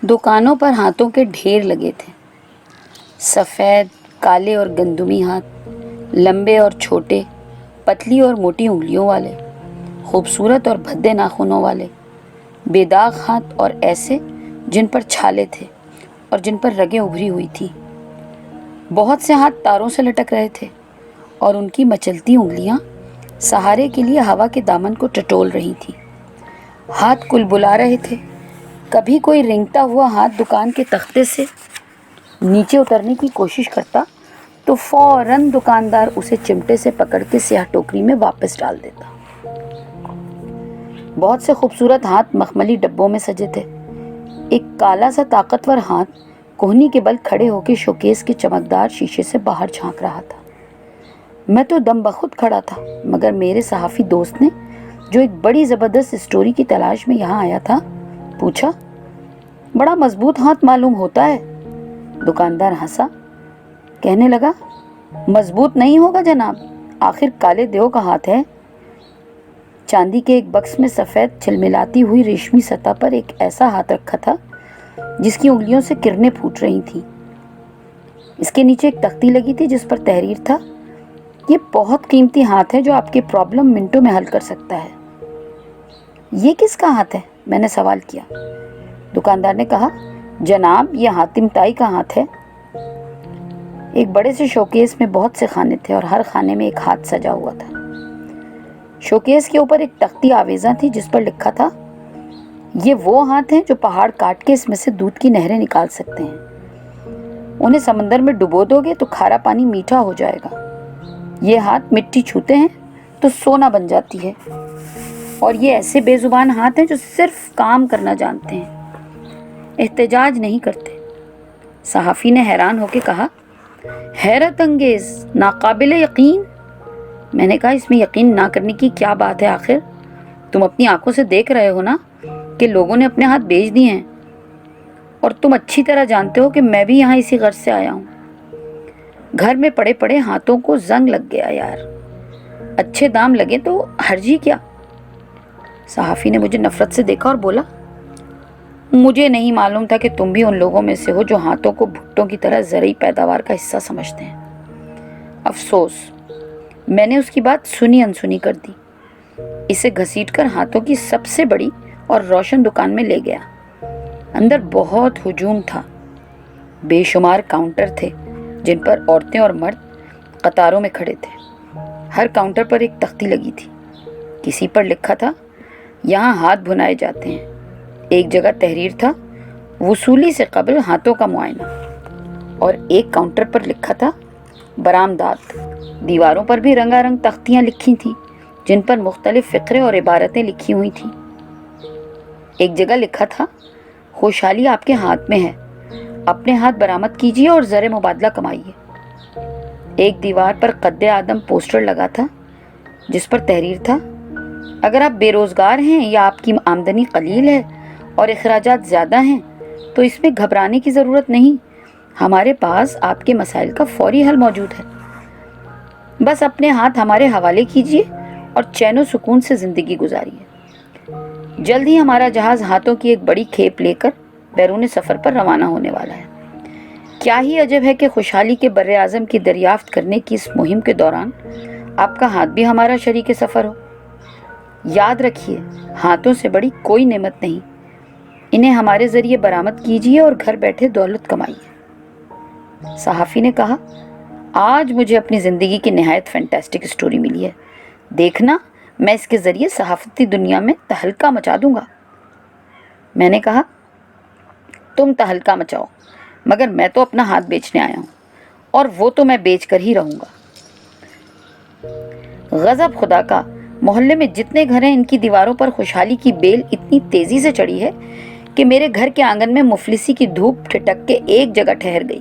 دکانوں پر ہاتھوں کے ڈھیر لگے تھے، سفید، کالے اور گندمی ہاتھ، لمبے اور چھوٹے، پتلی اور موٹی انگلیوں والے، خوبصورت اور بھدے ناخنوں والے، بے داغ ہاتھ اور ایسے جن پر چھالے تھے اور جن پر رگیں ابھری ہوئی تھی۔ بہت سے ہاتھ تاروں سے لٹک رہے تھے اور ان کی مچلتی انگلیاں سہارے کے لیے ہوا کے دامن کو ٹٹول رہی تھی۔ ہاتھ کل بلا رہے تھے۔ کبھی کوئی رینگتا ہوا ہاتھ دکان کے تختے سے نیچے اترنے کی کوشش کرتا تو فوراً دکاندار اسے چمٹے سے پکڑ کے سیاہ ٹوکری میں واپس ڈال دیتا۔ بہت سے خوبصورت ہاتھ مخملی ڈبوں میں سجے تھے۔ ایک کالا سا طاقتور ہاتھ کوہنی کے بل کھڑے ہو کے شوکیس کے چمکدار شیشے سے باہر جھانک رہا تھا۔ میں تو دم بخود کھڑا تھا، مگر میرے صحافی دوست نے، جو ایک بڑی زبردست اسٹوری کی تلاش میں یہاں آیا تھا، پوچھا، بڑا مضبوط ہاتھ معلوم ہوتا ہے۔ دکاندار ہنسا، کہنے لگا، مضبوط نہیں ہوگا جناب، آخر کالے دیو کا ہاتھ ہے۔ چاندی کے ایک بکس میں سفید چھلملاتی ہوئی ریشمی سطح پر ایک ایسا ہاتھ رکھا تھا جس کی انگلیوں سے کرنیں پھوٹ رہی تھیں۔ اس کے نیچے ایک تختی لگی تھی جس پر تحریر تھا، یہ بہت قیمتی ہاتھ ہے جو آپ کے پرابلم منٹوں میں حل کر سکتا ہے۔ یہ کس کا ہاتھ ہے؟ میں نے سوال کیا۔ دکاندار نے کہا، جناب یہ حاتم تائی کا ہاتھ ہے۔ ایک بڑے سے شوکیس میں بہت سے خانے تھے اور ہر خانے میں ایک ہاتھ سجا ہوا تھا۔ شوکیس کے اوپر ایک تختی آویزاں تھی جس پر لکھا تھا، یہ وہ ہاتھ ہیں جو پہاڑ کاٹ کے اس میں سے دودھ کی نہریں نکال سکتے ہیں۔ انہیں سمندر میں ڈبو دو گے تو کھارا پانی میٹھا ہو جائے گا۔ یہ ہاتھ مٹی چھوتے ہیں تو سونا بن جاتی ہے، اور یہ ایسے بے زبان ہاتھ ہیں جو صرف کام کرنا جانتے ہیں، احتجاج نہیں کرتے۔ صحافی نے حیران ہو کے کہا، حیرت انگیز، ناقابل یقین۔ میں نے کہا، اس میں یقین نہ کرنے کی کیا بات ہے؟ آخر تم اپنی آنکھوں سے دیکھ رہے ہو نا کہ لوگوں نے اپنے ہاتھ بیچ دیے ہیں، اور تم اچھی طرح جانتے ہو کہ میں بھی یہاں اسی غرض سے آیا ہوں۔ گھر میں پڑے پڑے ہاتھوں کو زنگ لگ گیا یار، اچھے دام لگے تو حرجی کیا؟ صحافی نے مجھے نفرت سے دیکھا اور بولا، مجھے نہیں معلوم تھا کہ تم بھی ان لوگوں میں سے ہو جو ہاتھوں کو بھٹوں کی طرح زرعی پیداوار کا حصہ سمجھتے ہیں۔ افسوس، میں نے اس کی بات سنی انسنی کر دی۔ اسے گھسیٹ کر ہاتھوں کی سب سے بڑی اور روشن دکان میں لے گیا۔ اندر بہت ہجوم تھا۔ بے شمار کاؤنٹر تھے جن پر عورتیں اور مرد قطاروں میں کھڑے تھے۔ ہر کاؤنٹر پر ایک تختی لگی تھی، کسی پر لکھا تھا، یہاں ہاتھ بھنائے جاتے ہیں۔ ایک جگہ تحریر تھا، وصولی سے قبل ہاتھوں کا معائنہ، اور ایک کاؤنٹر پر لکھا تھا، برآمدات۔ دیواروں پر بھی رنگا رنگ تختیاں لکھی تھیں جن پر مختلف فقرے اور عبارتیں لکھی ہوئی تھیں۔ ایک جگہ لکھا تھا، خوشحالی آپ کے ہاتھ میں ہے، اپنے ہاتھ برآمد کیجیے اور زر مبادلہ کمائیے۔ ایک دیوار پر قد آدم پوسٹر لگا تھا جس پر تحریر تھا، اگر آپ بے روزگار ہیں یا آپ کی آمدنی قلیل ہے اور اخراجات زیادہ ہیں تو اس میں گھبرانے کی ضرورت نہیں، ہمارے پاس آپ کے مسائل کا فوری حل موجود ہے۔ بس اپنے ہاتھ ہمارے حوالے کیجیے اور چین و سکون سے زندگی گزاریے۔ جلد ہی ہمارا جہاز ہاتھوں کی ایک بڑی کھیپ لے کر بیرون سفر پر روانہ ہونے والا ہے۔ کیا ہی عجب ہے کہ خوشحالی کے بر اعظم کی دریافت کرنے کی اس مہم کے دوران آپ کا ہاتھ بھی ہمارا شریک سفر ہو۔ یاد رکھیے، ہاتھوں سے بڑی کوئی نعمت نہیں، انہیں ہمارے ذریعے برآمد کیجیے اور گھر بیٹھے دولت کمائیے۔ صحافی نے کہا، آج مجھے اپنی زندگی کی نہایت فینٹاسٹک اسٹوری ملی ہے، دیکھنا میں اس کے ذریعے صحافتی دنیا میں تہلکہ مچا دوں گا۔ میں نے کہا، تم تہلکہ مچاؤ، مگر میں تو اپنا ہاتھ بیچنے آیا ہوں، اور وہ تو میں بیچ کر ہی رہوں گا۔ غضب خدا کا، محلے میں جتنے گھر ہیں ان کی دیواروں پر خوشحالی کی بیل اتنی تیزی سے چڑھی ہے کہ میرے گھر کے آنگن میں مفلسی کی دھوپ ٹھٹک کے ایک جگہ ٹھہر گئی،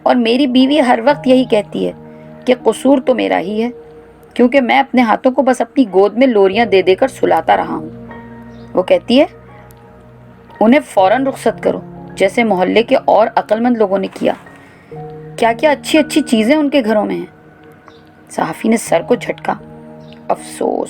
اور میری بیوی ہر وقت یہی کہتی ہے کہ قصور تو میرا ہی ہے، کیونکہ میں اپنے ہاتھوں کو بس اپنی گود میں لوریاں دے دے کر سلاتا رہا ہوں۔ وہ کہتی ہے، انہیں فوراً رخصت کرو، جیسے محلے کے اور عقل مند لوگوں نے کیا۔ کیا کیا اچھی اچھی چیزیں ان کے گھروں میں ہیں۔ صحافی نے سر کو جھٹکا، افسوس،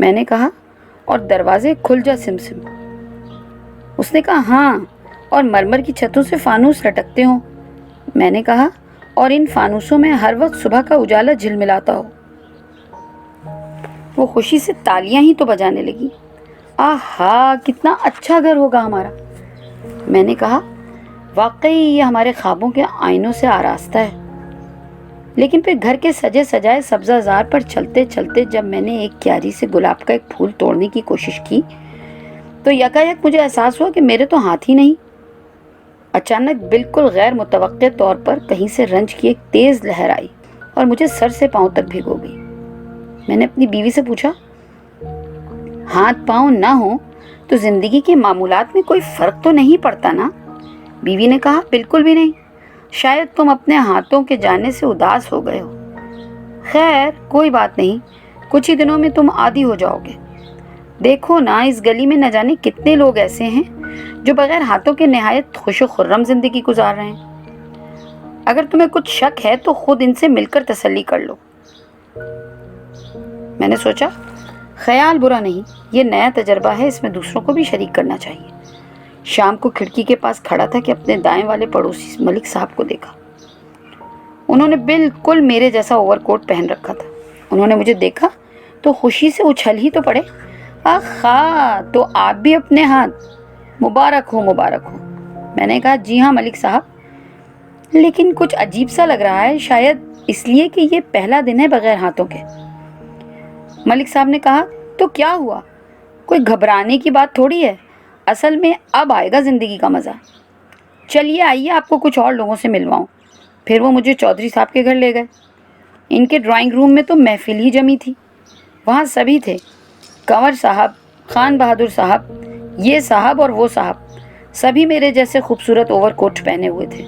میں نے کہا، اور دروازے کھل جا سمسم۔ اس نے کہا ہاں، اور مرمر کی چھتوں سے فانوس لٹکتے ہوں۔ میں نے کہا، اور ان فانوسوں میں ہر وقت صبح کا اجالا جھلملاتا ہو۔ وہ خوشی سے تالیاں ہی تو بجانے لگی۔ آہا، کتنا اچھا گھر ہوگا ہمارا۔ میں نے کہا، واقعی یہ ہمارے خوابوں کے آئینوں سے آراستہ ہے۔ لیکن پھر گھر کے سجے سجائے سبزہ زار پر چلتے چلتے جب میں نے ایک کیاری سے گلاب کا ایک پھول توڑنے کی کوشش کی تو یکایک مجھے احساس ہوا کہ میرے تو ہاتھ ہی نہیں۔ اچانک بالکل غیر متوقع طور پر کہیں سے رنج کی ایک تیز لہر آئی اور مجھے سر سے پاؤں تک بھگو گئی۔ میں نے اپنی بیوی سے پوچھا، ہاتھ پاؤں نہ ہوں تو زندگی کے معمولات میں کوئی فرق تو نہیں پڑتا نا؟ بیوی نے کہا، بالکل بھی نہیں، شاید تم اپنے ہاتھوں کے جانے سے اداس ہو گئے ہو۔ خیر کوئی بات نہیں، کچھ ہی دنوں میں تم عادی ہو جاؤ گے۔ دیکھو نا، اس گلی میں نہ جانے کتنے لوگ ایسے ہیں جو بغیر ہاتھوں کے نہایت خوش و خرم زندگی گزار رہے ہیں۔ اگر تمہیں کچھ شک ہے تو خود ان سے مل کر تسلی کر لو۔ میں نے سوچا، خیال برا نہیں، یہ نیا تجربہ ہے، اس میں دوسروں کو بھی شریک کرنا چاہیے۔ شام کو کھڑکی کے پاس کھڑا تھا کہ اپنے دائیں والے پڑوسی ملک صاحب کو دیکھا۔ انہوں نے بالکل میرے جیسا اوور کوٹ پہن رکھا تھا۔ انہوں نے مجھے دیکھا تو خوشی سے اچھل ہی تو پڑے۔ آخا، تو آپ بھی اپنے ہاتھ؟ مبارک ہو مبارک ہو۔ میں نے کہا، جی ہاں ملک صاحب، لیکن کچھ عجیب سا لگ رہا ہے، شاید اس لیے کہ یہ پہلا دن ہے بغیر ہاتھوں کے۔ ملک صاحب نے کہا، تو کیا ہوا؟ کوئی گھبرانے کی بات تھوڑی ہے، اصل میں اب آئے گا زندگی کا مزہ۔ چلیے آئیے آپ کو کچھ اور لوگوں سے ملواؤں۔ پھر وہ مجھے چودھری صاحب کے گھر لے گئے۔ ان کے ڈرائنگ روم میں تو محفل ہی جمی تھی۔ وہاں سبھی تھے، کنور صاحب، خان بہادر صاحب، یہ صاحب اور وہ صاحب، سبھی میرے جیسے خوبصورت اوور کوٹ پہنے ہوئے تھے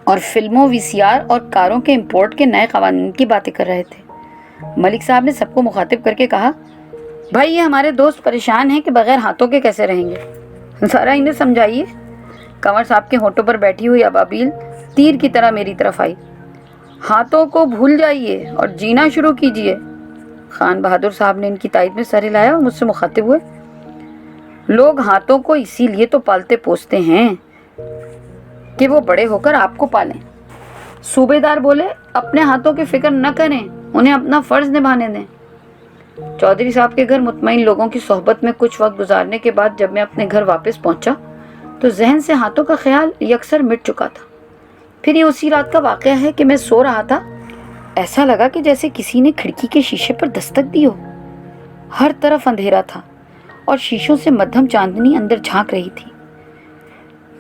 اور فلموں، وی سی آر اور کاروں کے امپورٹ کے نئے قوانین کی باتیں کر رہے تھے۔ ملک صاحب نے سب کو مخاطب کر کے کہا، بھائی یہ ہمارے دوست پریشان ہیں کہ بغیر ہاتھوں کے کیسے رہیں گے، ذرا انہیں سمجھائیے۔ کنور صاحب کے ہونٹوں پر بیٹھی ہوئی ابابیل تیر کی طرح میری طرف آئی۔ ہاتھوں کو بھول جائیے اور جینا شروع کیجیے۔ خان بہادر صاحب نے ان کی تائید میں سر ہلایا اور مجھ سے مخاطب ہوئے، لوگ ہاتھوں کو اسی لیے تو پالتے پوستے ہیں کہ وہ بڑے ہو کر آپ کو پالیں۔ صوبے دار بولے، اپنے ہاتھوں کی فکر نہ کریں، انہیں اپنا فرض نبھانے دیں۔ چودھری صاحب کے گھر مطمئن لوگوں کی صحبت میں کچھ وقت گزارنے کے بعد جب میں اپنے گھر واپس پہنچا تو ذہن سے ہاتھوں کا خیال یکسر مٹ چکا تھا۔ پھر یہ اسی رات کا واقعہ ہے کہ میں سو رہا تھا، ایسا لگا کہ جیسے کسی نے کھڑکی کے شیشے پر دستک دی ہو۔ ہر طرف اندھیرا تھا اور شیشوں سے مدھم چاندنی اندر جھانک رہی تھی۔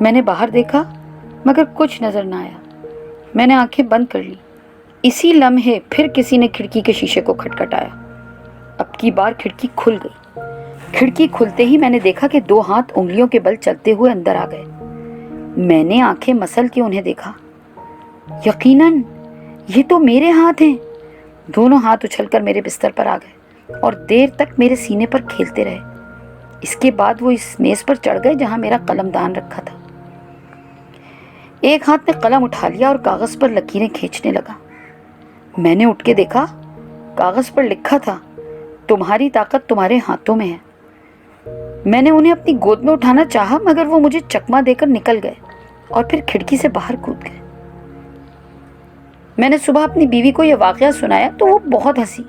میں نے باہر دیکھا مگر کچھ نظر نہ آیا۔ میں نے آنکھیں بند کر لی۔ اسی لمحے پھر کسی نے کھڑکی کے شیشے کو کھٹکھٹایا۔ اب کی بار کھڑکی کھل گئی۔ کھڑکی کھلتے ہی میں نے دیکھا کہ دو ہاتھ انگلیوں کے بل چلتے ہوئے اندر آ گئے۔ میں نے آنکھیں مسل کے انہیں دیکھا۔ یقیناً یہ تو میرے ہاتھ ہیں۔ دونوں ہاتھ اچھل کر میرے بستر پر آ گئے اور دیر تک میرے سینے پر کھیلتے رہے۔ اس کے بعد وہ اس میز پر چڑھ گئے جہاں میرا قلم دان رکھا تھا۔ ایک ہاتھ نے قلم اٹھا لیا اور کاغذ پر لکیریں کھینچنے لگا۔ میں نے اٹھ کے دیکھا، کاغذ پر لکھا تھا، تمہاری طاقت تمہارے ہاتھوں میں ہے۔ میں نے انہیں اپنی گود میں اٹھانا چاہا مگر وہ مجھے چکما دے کر نکل گئے اور پھر کھڑکی سے باہر کود گئے۔ میں نے صبح اپنی بیوی کو یہ واقعہ سنایا تو وہ بہت ہنسی۔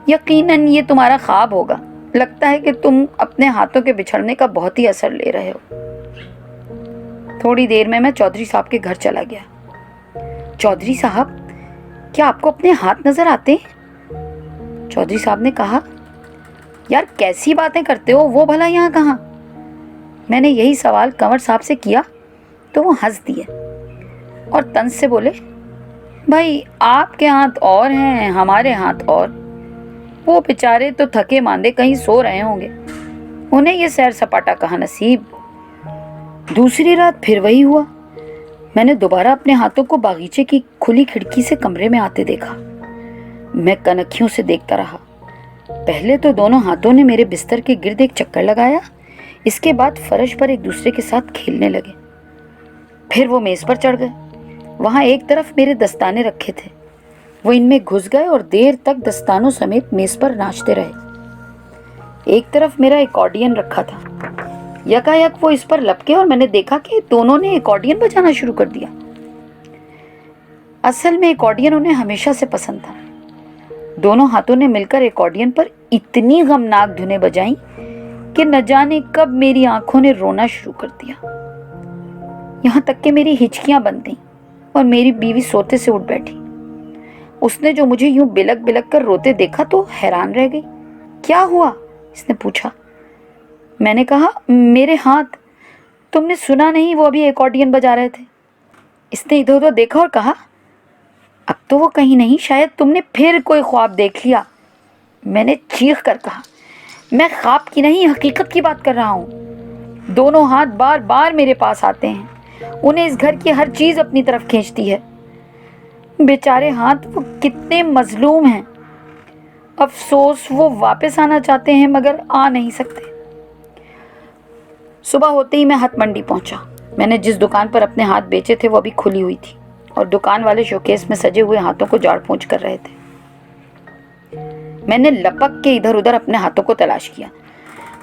یقیناً یہ تمہارا خواب ہوگا، لگتا ہے کہ تم اپنے ہاتھوں کے بچھڑنے کا بہت ہی اثر لے رہے ہو۔ تھوڑی دیر میں چودھری صاحب کے گھر چلا گیا۔ چودھری صاحب، کیا آپ کو اپنے ہاتھ نظر آتے ہیں؟ چودھری صاحب نے کہا، یار کیسی باتیں کرتے ہو، وہ بھلا یہاں کہاں؟ میں نے یہی سوال کنور صاحب سے کیا تو وہ ہنس دیے اور طنز سے بولے، بھائی آپ کے ہاتھ اور ہیں، ہمارے ہاتھ اور۔ وہ بیچارے تو تھکے ماندے کہیں سو رہے ہوں گے، انہیں یہ سیر سپاٹا کہاں نصیب۔ دوسری رات پھر وہی ہوا۔ میں نے دوبارہ اپنے ہاتھوں کو باغیچے کی کھلی کھڑکی سے کمرے میں آتے دیکھا۔ میں کنکھیوں سے دیکھتا رہا۔ پہلے تو دونوں ہاتھوں نے میرے بستر کے گرد ایک چکر لگایا، اس کے بعد فرش پر ایک دوسرے کے ساتھ کھیلنے لگے۔ پھر وہ میز پر چڑھ گئے۔ وہاں ایک طرف میرے دستانے رکھے تھے، وہ ان میں گھس گئے اور دیر تک دستانوں سمیت میز پر ناچتے رہے۔ ایک طرف میرا ایکارڈین رکھا تھا، یکایک وہ اس پر لپکے اور میں نے دیکھا کہ دونوں نے ایکارڈین بجانا شروع کر دیا۔ اصل میں ایکارڈین انہیں ہمیشہ سے پسند تھا۔ دونوں ہاتھوں نے مل کر ایکارڈین پر اتنی غمناک دھنیں بجائیں کہ نہ جانے کب میری آنکھوں نے رونا شروع کر دیا، یہاں تک کہ میری ہچکیاں بند گئیں اور میری بیوی سوتے سے اٹھ بیٹھی۔ اس نے جو مجھے یوں بلک بلک کر روتے دیکھا تو حیران رہ گئی۔ کیا ہوا؟ اس نے پوچھا۔ میں نے کہا، میرے ہاتھ، تم نے سنا نہیں وہ ابھی ایکارڈین بجا رہے تھے۔ اس نے ادھر ادھر دیکھا اور کہا، اب تو وہ کہیں نہیں، شاید تم نے پھر کوئی خواب دیکھ لیا۔ میں نے چیخ کر کہا، میں خواب کی نہیں، حقیقت کی بات کر رہا ہوں۔ دونوں ہاتھ بار بار میرے پاس آتے ہیں، انہیں اس گھر کی ہر چیز اپنی طرف کھینچتی ہے۔ بیچارے ہاتھ، وہ کتنے مظلوم ہیں۔ افسوس وہ واپس آنا چاہتے ہیں مگر آ نہیں سکتے۔ صبح ہوتے ہی میں ہت منڈی پہنچا۔ میں نے جس دکان پر اپنے ہاتھ بیچے تھے وہ ابھی کھلی ہوئی تھی اور دکان والے شوکیس میں سجے ہوئے ہاتھوں کو جاڑ پونچھ کر رہے تھے۔ میں نے لپک کے ادھر ادھر اپنے ہاتھوں کو تلاش کیا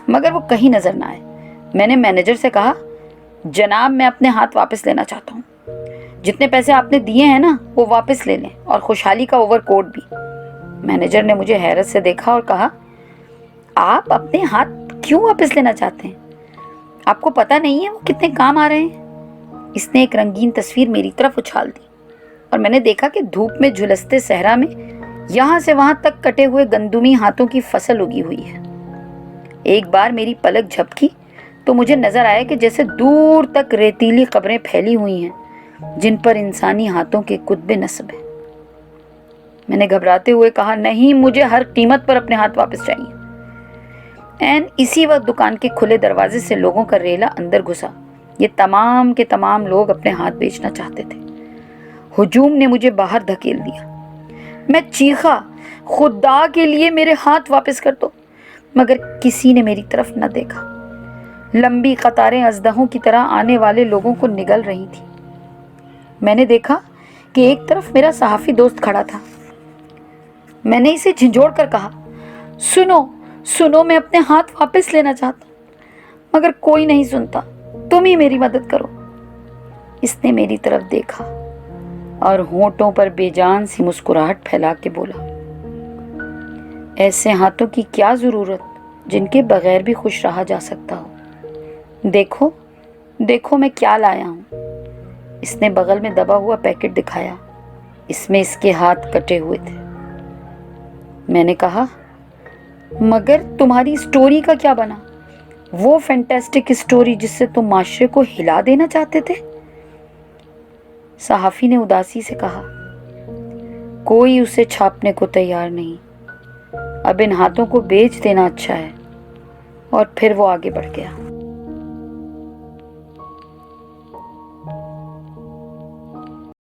مگر وہ کہیں نظر نہ آئے۔ میں نے مینیجر سے کہا، جناب میں اپنے ہاتھ واپس لینا چاہتا ہوں، جتنے پیسے آپ نے دیے ہیں نا وہ واپس لے لیں، اور خوشحالی کا اوور کوٹ بھی۔ مینیجر نے مجھے حیرت سے دیکھا اور کہا، آپ اپنے ہاتھ کیوں واپس لینا چاہتے ہیں؟ آپ کو پتہ نہیں ہے وہ کتنے کام آ رہے ہیں؟ اس نے ایک رنگین تصویر میری طرف اچھال دی اور میں نے دیکھا کہ دھوپ میں جھلستے صحرا میں یہاں سے وہاں تک کٹے ہوئے گندمی ہاتھوں کی فصل اگی ہوئی ہے۔ ایک بار میری پلک جھپکی تو مجھے نظر آیا کہ جیسے دور تک ریتیلی قبریں پھیلی ہوئی ہیں جن پر انسانی ہاتھوں کے کتبے نصب ہیں۔ میں نے گھبراتے ہوئے کہا، نہیں، مجھے ہر قیمت پر اپنے ہاتھ واپس چاہیے۔ این اسی وقت دکان کے کھلے دروازے سے لوگوں کا ریلا اندر گھسا۔ یہ تمام کے تمام لوگ اپنے ہاتھ بیچنا چاہتے تھے۔ ہجوم نے مجھے باہر دھکیل دیا۔ میں چیخا، خدا کے لیے میرے ہاتھ واپس کر دو، مگر کسی نے میری طرف نہ دیکھا۔ لمبی قطاریں اژدہوں کی طرح آنے والے لوگوں کو نگل رہی تھی۔ میں نے دیکھا کہ ایک طرف میرا صحافی دوست کھڑا تھا۔ میں نے اسے جھنجھوڑ کر کہا، سنو، میں اپنے ہاتھ واپس لینا چاہتا ہوں، مگر کوئی نہیں سنتا، تم ہی میری مدد کرو۔ اس نے میری طرف دیکھا اور ہونٹوں پر بے جان سی مسکراہٹ پھیلا کے بولا، ایسے ہاتھوں کی کیا ضرورت جن کے بغیر بھی خوش رہا جا سکتا ہو۔ دیکھو میں کیا لایا ہوں۔ اس نے بغل میں دبا ہوا پیکٹ دکھایا۔ اس میں اس کے ہاتھ کٹے ہوئے تھے۔ میں نے کہا، مگر تمہاری اسٹوری کا کیا بنا؟ وہ فینٹاسٹک اسٹوری جس سے تم معاشرے کو ہلا دینا چاہتے تھے؟ صحافی نے اداسی سے کہا، کوئی اسے چھاپنے کو تیار نہیں، اب ان ہاتھوں کو بیچ دینا اچھا ہے۔ اور پھر وہ آگے بڑھ گیا۔